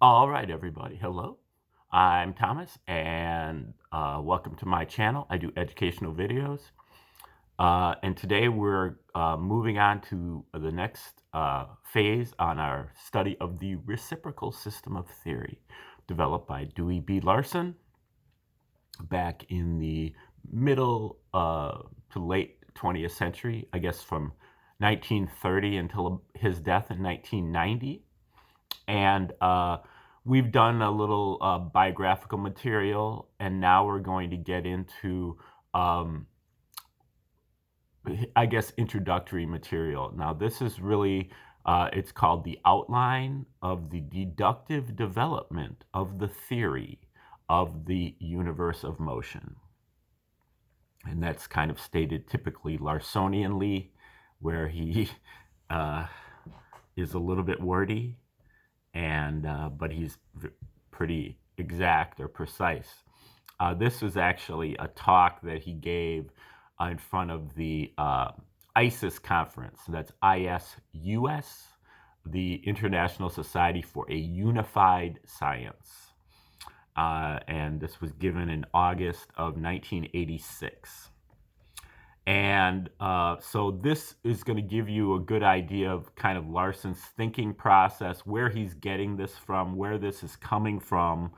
All right, everybody. Hello. I'm Thomas, and welcome to my channel. I do educational videos. And today we're moving on to the next phase on our study of the reciprocal system of theory, developed by Dewey B. Larson back in the middle to late 20th century, I guess from 1930 until his death in 1990. And we've done a little biographical material, and now we're going to get into, I guess, introductory material. Now, this is really, it's called The Outline of the Deductive Development of the Theory of the Universe of Motion. And that's kind of stated typically Larsonianly, where he is a little bit wordy, and but he's pretty exact or precise. This was actually a talk that he gave in front of the ISIS conference. So that's ISUS, the International Society for a Unified Science. And this was given in August of 1986. And so this is going to give you a good idea of kind of Larson's thinking process, where he's getting this from, where this is coming from.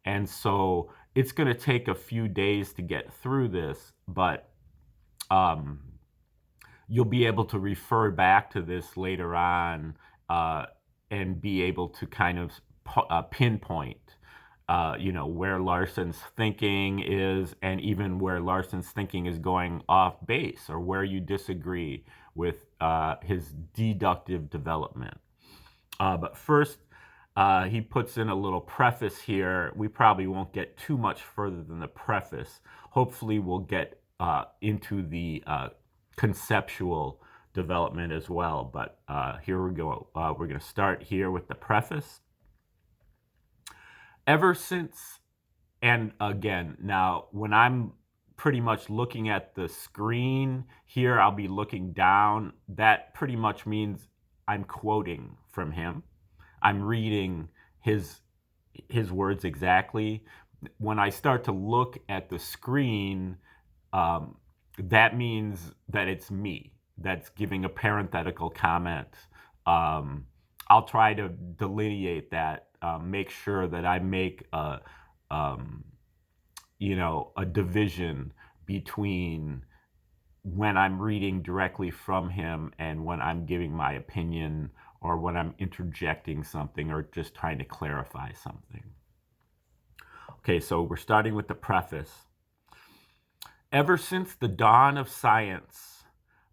And so it's going to take a few days to get through this, but you'll be able to refer back to this later on and be able to kind of pinpoint where Larson's thinking is, and even where Larson's thinking is going off base, or where you disagree with his deductive development. But first, he puts in a little preface here. We probably won't get too much further than the preface. Hopefully, we'll get into the conceptual development as well. But here we go. We're going to start here with the preface. Ever since, and again, now when I'm pretty much looking at the screen here, I'll be looking down. That pretty much means I'm quoting from him. I'm reading his words exactly. When I start to look at the screen, that means that it's me that's giving a parenthetical comment. I'll try to delineate that, make sure that I make a division between when I'm reading directly from him and when I'm giving my opinion, or when I'm interjecting something, or just trying to clarify something. Okay, so we're starting with the preface. Ever since the dawn of science,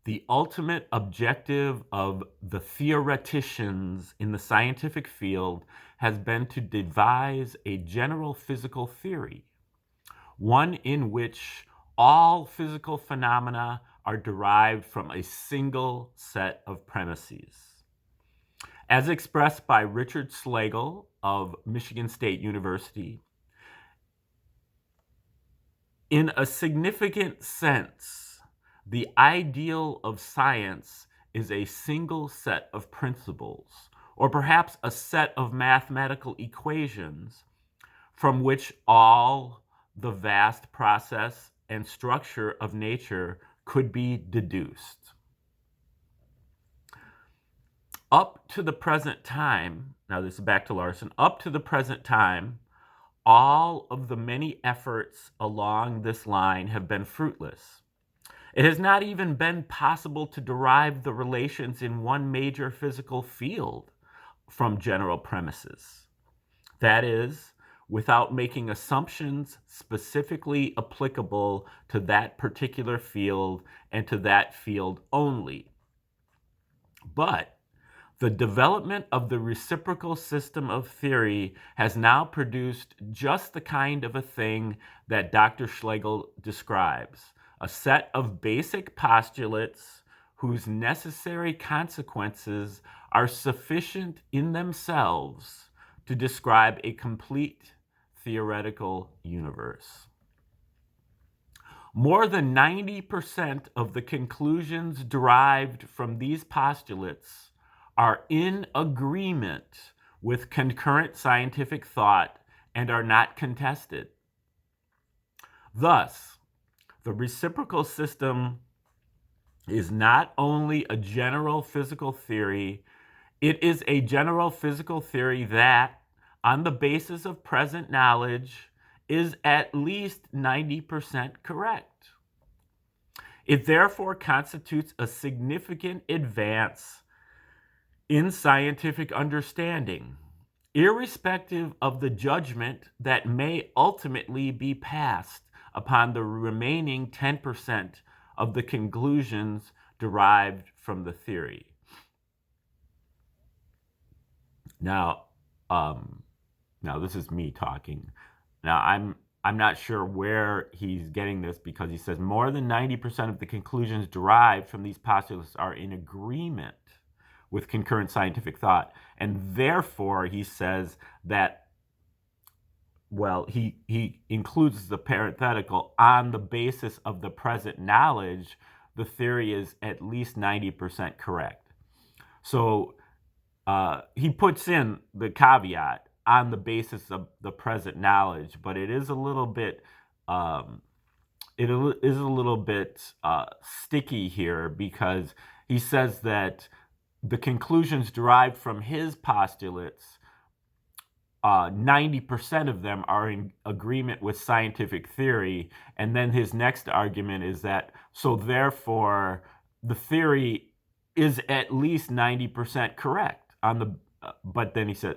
the ultimate objective of the theoreticians in the scientific field has been to devise a general physical theory, one in which all physical phenomena are derived from a single set of premises. As expressed by Richard Schlegel of Michigan State University, in a significant sense, the ideal of science is a single set of principles, or perhaps a set of mathematical equations from which all the vast process and structure of nature could be deduced. Up to the present time, now this is back to Larson, up to the present time, all of the many efforts along this line have been fruitless. It has not even been possible to derive the relations in one major physical field from general premises. That is, without making assumptions specifically applicable to that particular field and to that field only. But the development of the reciprocal system of theory has now produced just the kind of a thing that Dr. Schlegel describes, a set of basic postulates whose necessary consequences are sufficient in themselves to describe a complete theoretical universe. More than 90% of the conclusions derived from these postulates are in agreement with concurrent scientific thought and are not contested. Thus, the reciprocal system is not only a general physical theory, it is a general physical theory that, on the basis of present knowledge, is at least 90% correct. It therefore constitutes a significant advance in scientific understanding, irrespective of the judgment that may ultimately be passed upon the remaining 10% of the conclusions derived from the theory. Now, this is me talking. Now, I'm not sure where he's getting this, because he says more than 90% of the conclusions derived from these postulates are in agreement with concurrent scientific thought. And therefore, he says that, well, he includes the parenthetical, on the basis of the present knowledge, the theory is at least 90% correct. So he puts in the caveat, on the basis of the present knowledge, but it is a little bit sticky here, because he says that the conclusions derived from his postulates, 90% of them are in agreement with scientific theory, and then his next argument is that, so therefore, the theory is at least 90% correct on the. But then he said,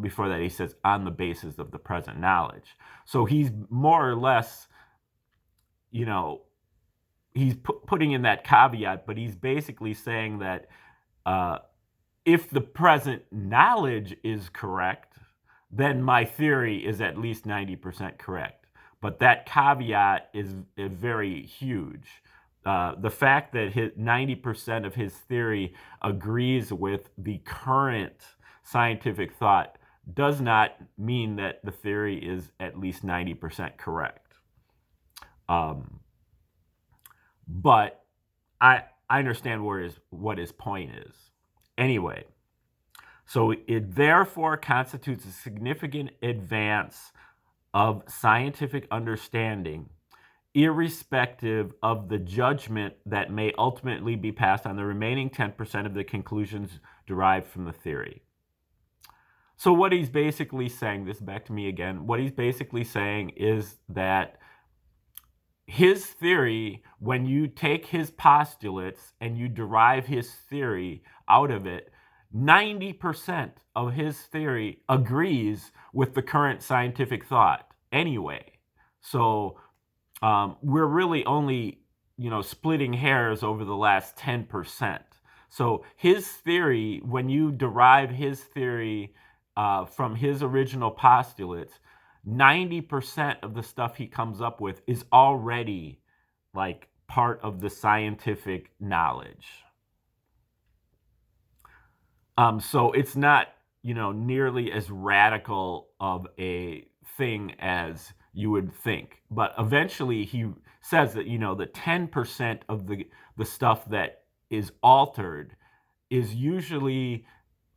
before that, he says, on the basis of the present knowledge. So he's more or less, he's putting in that caveat, but he's basically saying that if the present knowledge is correct, then my theory is at least 90% correct. But that caveat is very huge. The fact that 90% of his theory agrees with the current scientific thought does not mean that the theory is at least 90% correct. But I understand what his point is. Anyway, so it therefore constitutes a significant advance of scientific understanding, irrespective of the judgment that may ultimately be passed on the remaining 10% of the conclusions derived from the theory. So what he's basically saying, this is back to me again, what he's basically saying is that his theory, when you take his postulates and you derive his theory out of it, 90% of his theory agrees with the current scientific thought anyway. So we're really only, splitting hairs over the last 10%. So his theory, when you derive his theory from his original postulates, 90% of the stuff he comes up with is already like part of the scientific knowledge. So it's not, nearly as radical of a thing as you would think. But eventually he says that, the 10% of the stuff that is altered is usually,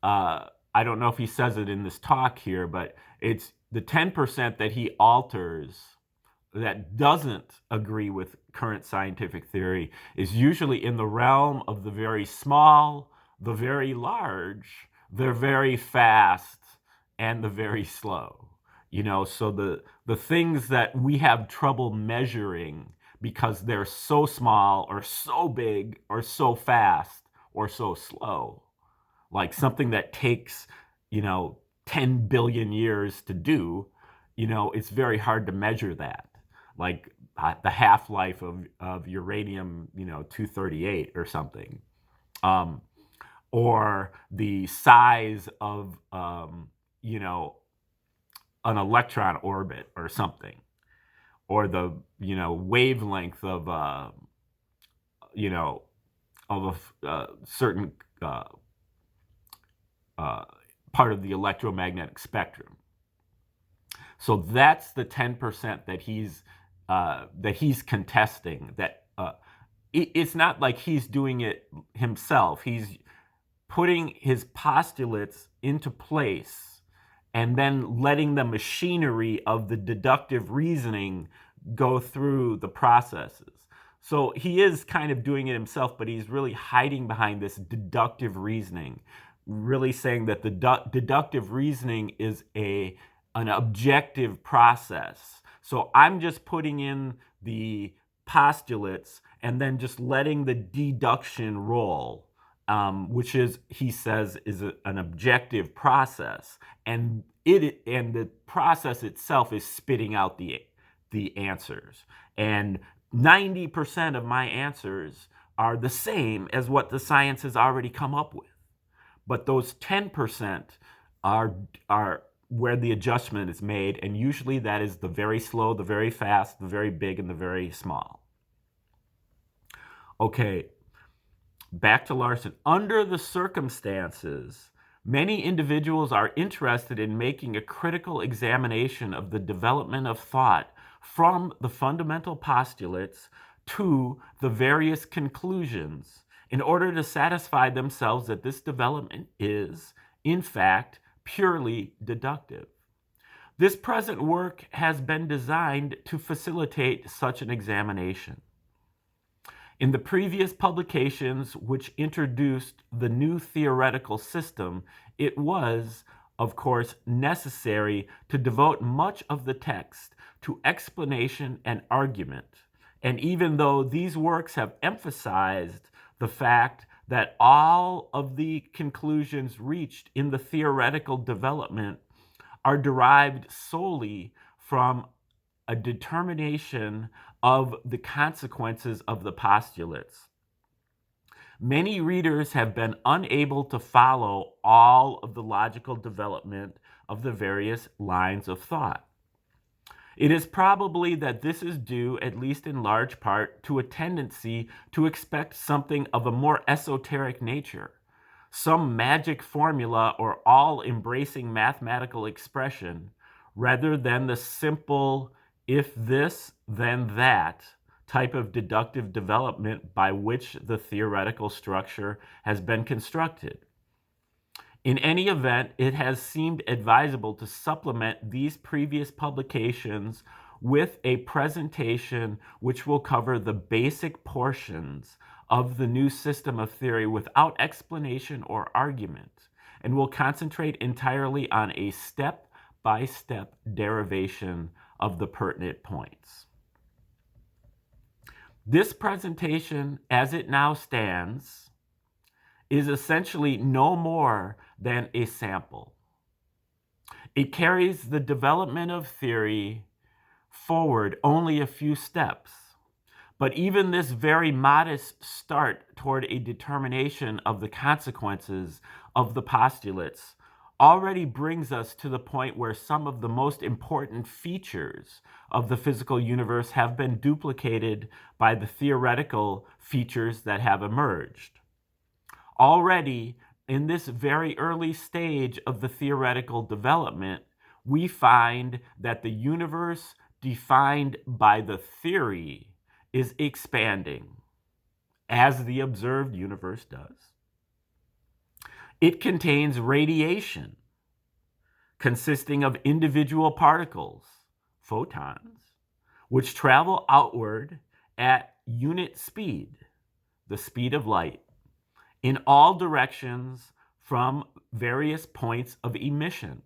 I don't know if he says it in this talk here, but it's the 10% that he alters that doesn't agree with current scientific theory is usually in the realm of the very small, the very large, the very fast, and the very slow. So the things that we have trouble measuring because they're so small or so big or so fast or so slow, like something that takes, 10 billion years to do, it's very hard to measure that. Like the half-life of uranium, 238 or something. Or the size of, an electron orbit or something. Or the, wavelength of, of a certain part of the electromagnetic spectrum. So that's the 10% that he's contesting. That it's not like he's doing it himself. He's putting his postulates into place and then letting the machinery of the deductive reasoning go through the processes. So he is kind of doing it himself, but he's really hiding behind this deductive reasoning, really saying that the deductive reasoning is an objective process. So I'm just putting in the postulates and then just letting the deduction roll, which is, he says, is an objective process, and the process itself is spitting out the answers. And 90% of my answers are the same as what the science has already come up with. But those 10% are where the adjustment is made, and usually that is the very slow, the very fast, the very big, and the very small. Okay, back to Larson. Under the circumstances, many individuals are interested in making a critical examination of the development of thought from the fundamental postulates to the various conclusions in order to satisfy themselves that this development is, in fact, purely deductive. This present work has been designed to facilitate such an examination. In the previous publications which introduced the new theoretical system, it was, of course, necessary to devote much of the text to explanation and argument. And even though these works have emphasized the fact that all of the conclusions reached in the theoretical development are derived solely from a determination of the consequences of the postulates, many readers have been unable to follow all of the logical development of the various lines of thought. It is probably that this is due, at least in large part, to a tendency to expect something of a more esoteric nature, some magic formula or all-embracing mathematical expression, rather than the simple if this, then that type of deductive development by which the theoretical structure has been constructed. In any event, it has seemed advisable to supplement these previous publications with a presentation which will cover the basic portions of the new system of theory without explanation or argument, and will concentrate entirely on a step-by-step derivation of the pertinent points. This presentation, as it now stands, is essentially no more than a sample. It carries the development of theory forward only a few steps, but even this very modest start toward a determination of the consequences of the postulates already brings us to the point where some of the most important features of the physical universe have been duplicated by the theoretical features that have emerged. Already, in this very early stage of the theoretical development, we find that the universe defined by the theory is expanding, as the observed universe does. It contains radiation, consisting of individual particles, photons, which travel outward at unit speed, the speed of light, in all directions from various points of emission,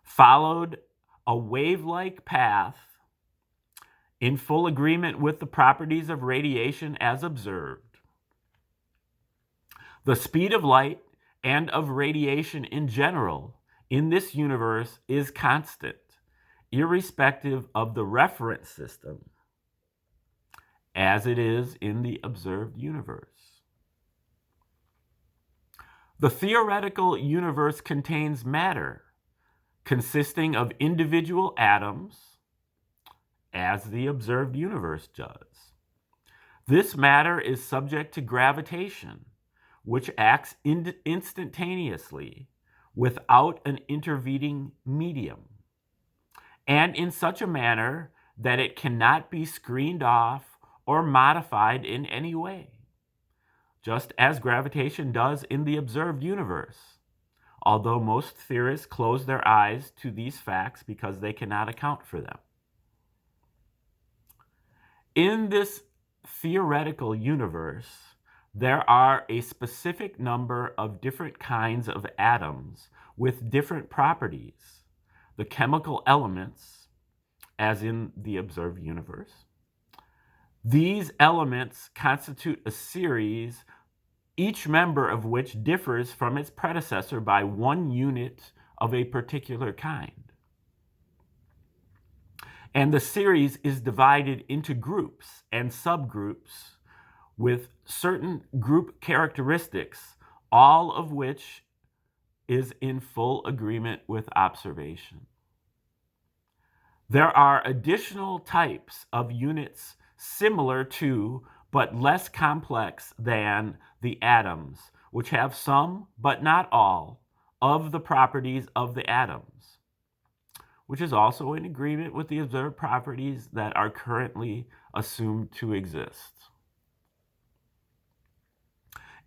followed a wave-like path in full agreement with the properties of radiation as observed. The speed of light and of radiation in general in this universe is constant, irrespective of the reference system, as it is in the observed universe. The theoretical universe contains matter, consisting of individual atoms, as the observed universe does. This matter is subject to gravitation, which acts instantaneously without an intervening medium, and in such a manner that it cannot be screened off or modified in any way. just as gravitation does in the observed universe, although most theorists close their eyes to these facts because they cannot account for them. In this theoretical universe, there are a specific number of different kinds of atoms with different properties. The chemical elements, as in the observed universe. These elements constitute a series, each member of which differs from its predecessor by 1 unit of a particular kind. And the series is divided into groups and subgroups with certain group characteristics, all of which is in full agreement with observation. There are additional types of units similar to, but less complex than, the atoms, which have some, but not all, of the properties of the atoms, which is also in agreement with the observed properties that are currently assumed to exist.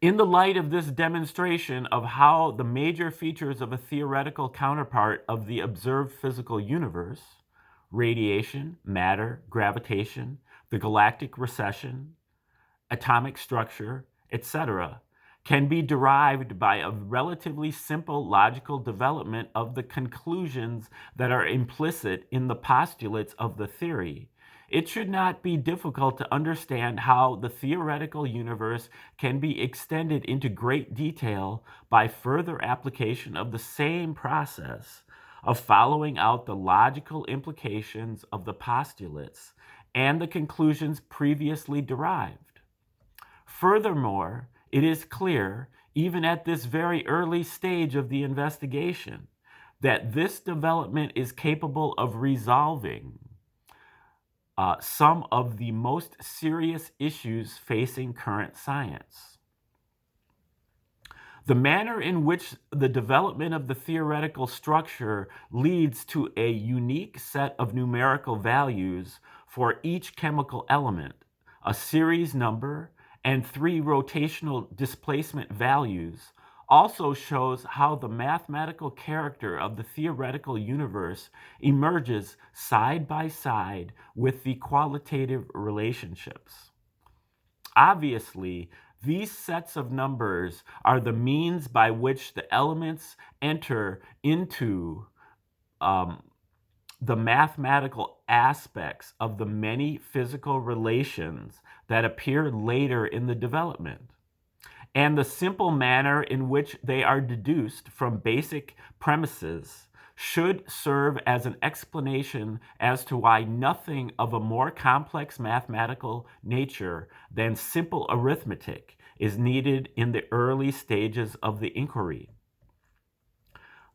In the light of this demonstration of how the major features of a theoretical counterpart of the observed physical universe, radiation, matter, gravitation, the galactic recession, atomic structure, etc., can be derived by a relatively simple logical development of the conclusions that are implicit in the postulates of the theory, it should not be difficult to understand how the theoretical universe can be extended into great detail by further application of the same process of following out the logical implications of the postulates and the conclusions previously derived. Furthermore, it is clear, even at this very early stage of the investigation, that this development is capable of resolving some of the most serious issues facing current science. The manner in which the development of the theoretical structure leads to a unique set of numerical values for each chemical element, a series number, and 3 rotational displacement values, also shows how the mathematical character of the theoretical universe emerges side by side with the qualitative relationships. Obviously, these sets of numbers are the means by which the elements enter into the mathematical aspects of the many physical relations that appear later in the development, and the simple manner in which they are deduced from basic premises should serve as an explanation as to why nothing of a more complex mathematical nature than simple arithmetic is needed in the early stages of the inquiry.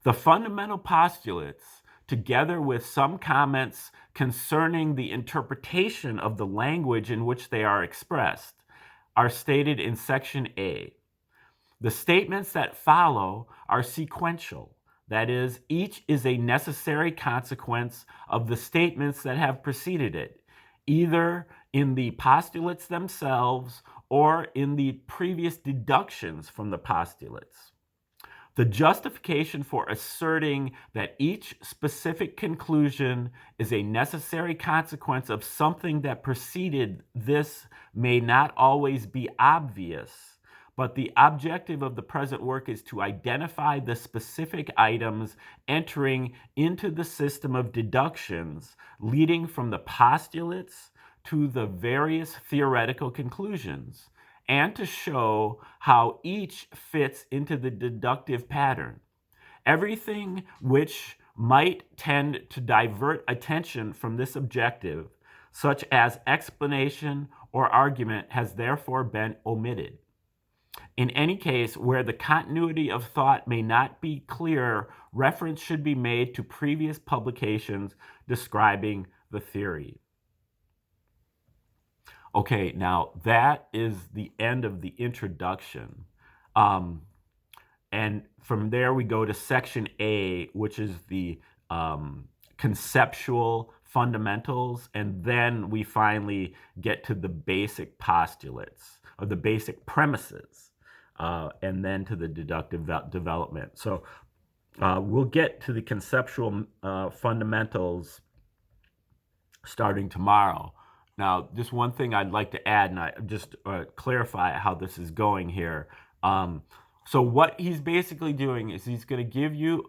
The fundamental postulates, together with some comments concerning the interpretation of the language in which they are expressed, are stated in section A. The statements that follow are sequential. That is, each is a necessary consequence of the statements that have preceded it, either in the postulates themselves or in the previous deductions from the postulates. The justification for asserting that each specific conclusion is a necessary consequence of something that preceded this may not always be obvious, but the objective of the present work is to identify the specific items entering into the system of deductions leading from the postulates to the various theoretical conclusions, and to show how each fits into the deductive pattern. Everything which might tend to divert attention from this objective, such as explanation or argument, has therefore been omitted. In any case where the continuity of thought may not be clear, reference should be made to previous publications describing the theory. Okay, now that is the end of the introduction. And from there we go to section A, which is the conceptual fundamentals, and then we finally get to the basic postulates or the basic premises, and then to the deductive development. So we'll get to the conceptual fundamentals starting tomorrow. Now, just one thing I'd like to add, and I just clarify how this is going here. So what he's basically doing is he's going to give you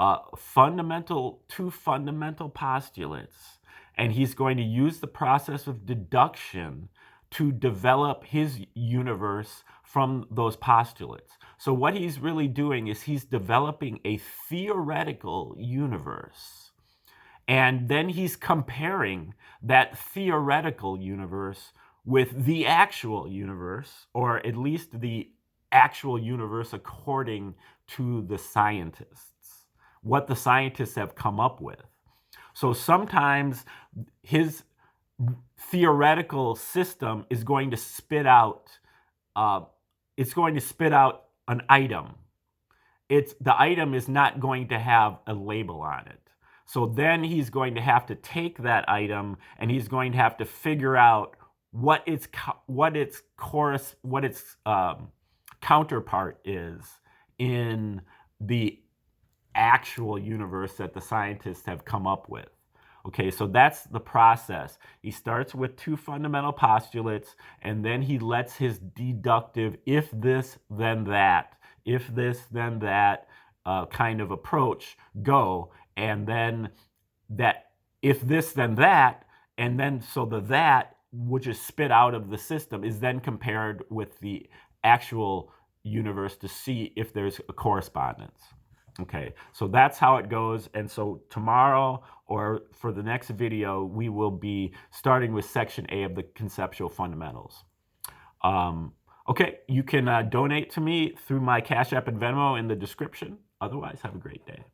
two fundamental postulates, and he's going to use the process of deduction to develop his universe from those postulates. So what he's really doing is he's developing a theoretical universe. And then he's comparing that theoretical universe with the actual universe, or at least the actual universe according to the scientists, what the scientists have come up with. So sometimes his theoretical system is going to spit out, an item. The item is not going to have a label on it. So then he's going to have to take that item and he's going to have to figure out what its counterpart is in the actual universe that the scientists have come up with. Okay, so that's the process. He starts with two fundamental postulates, and then he lets his deductive if this, then that, if this, then that kind of approach go. And then that if this, then that, and then so the that, which is spit out of the system, is then compared with the actual universe to see if there's a correspondence. Okay, so that's how it goes. And so tomorrow, or for the next video, we will be starting with section A of the conceptual fundamentals. Okay, you can donate to me through my Cash App and Venmo in the description. Otherwise, have a great day.